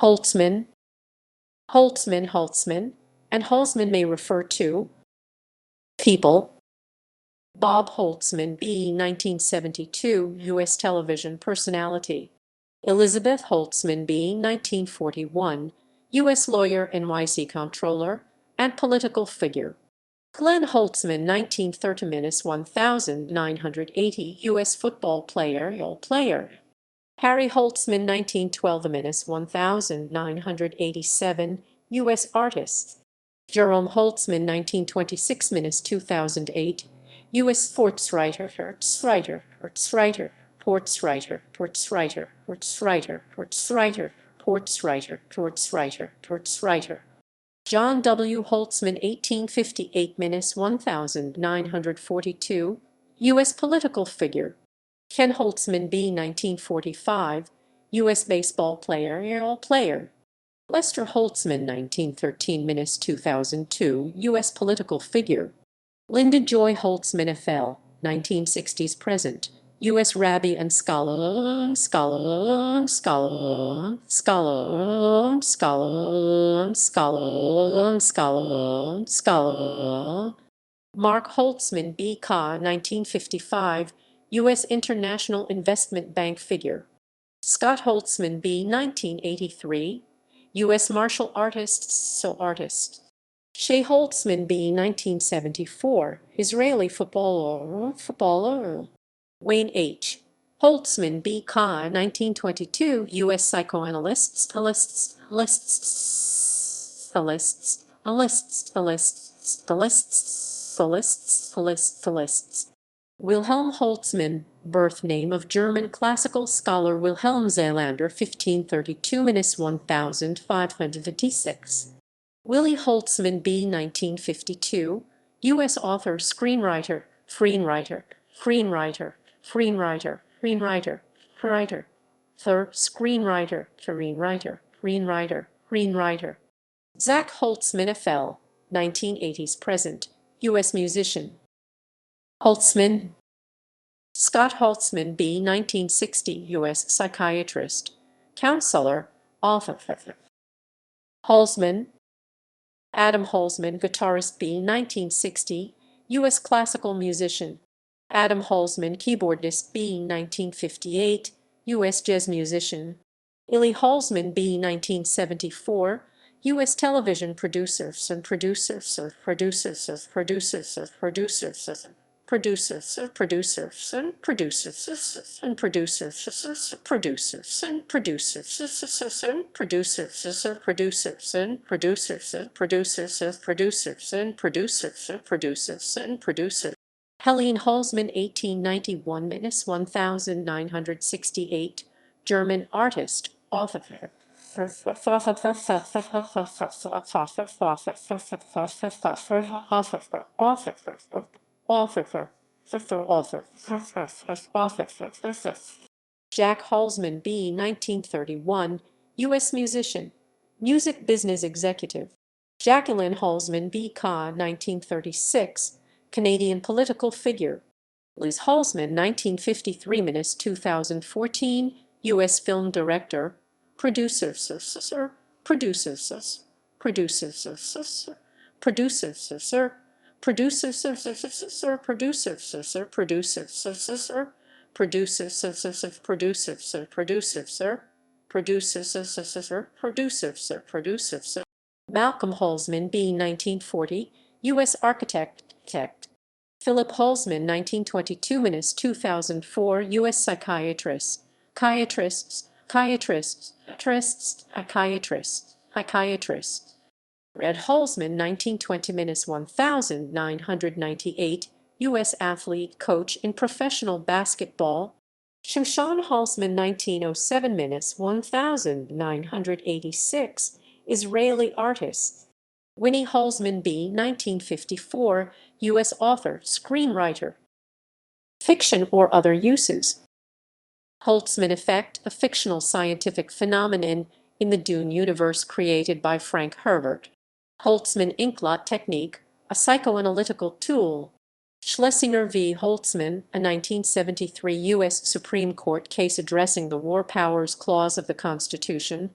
Holtzman, Holtzman, and Holzman may refer to people. Bob Holtzman, B. 1972, U.S. television personality. Elizabeth Holtzman, B. 1941, U.S. lawyer, NYC comptroller, and political figure. Glenn Holtzman, 1930-1980, U.S. football player. Harry Holtzman, 1912-1987, U.S. artist. Jerome Holtzman, 1926-2008, U.S. sports writer, John W. Holtzman, 1858-1942, U.S. political figure. Ken Holtzman, B. 1945, U.S. baseball player. Lester Holtzman, 1913-2002, U.S. political figure. Linda Joy Holtzman, F.L., 1960s present, U.S. rabbi and scholar. Mark Holtzman, B. Ka, 1955, U.S. International Investment Bank figure. Scott Holtzman, B. 1983, U.S. martial artist. Shea Holtzman, B. 1974, Israeli footballer. Wayne H. Holtzman, B. Ka, 1922, U.S. psychoanalyst. Wilhelm Holtzman, birth name of German classical scholar Wilhelm Zelander, 1532-1556. Willie Holtzman, B. 1952, U.S. author, screenwriter, screenwriter, Zach Holtzman, F.L., 1980s present, U.S. musician. Holtzman. Scott Holtzman, B. 1960, U.S. psychiatrist, counselor, author. Holzman. Adam Holzman, guitarist, B. 1960, U.S. classical musician. Adam Holzman, keyboardist, B. 1958, U.S. jazz musician. Illy Holzman, B. 1974, U.S. television producer. Helene Holzman, 1891-1968, German artist, author. Jack Holzman, B. 1931, U.S. musician, music business executive. Jacqueline Holzman, B. Ka, 1936, Canadian political figure. Liz Holzman, 1953-2014, U.S. film director, producer. Malcolm Holzman, B. 1940, U.S. architect. Philip Holzman, 1922-2004, U.S. psychiatrist. Psychiatrist. Red Holzman, 1920-1998, U.S. athlete, coach in professional basketball. Shimshon Holzman, 1907-1986, Israeli artist. Winnie Holzman, B. 1954, U.S. author, screenwriter. Fiction or other uses. Holtzman effect, a fictional scientific phenomenon in the Dune universe created by Frank Herbert. Holtzman inkblot technique, a psychoanalytical tool. Schlesinger v. Holtzman, a 1973 U.S. Supreme Court case addressing the War Powers Clause of the Constitution.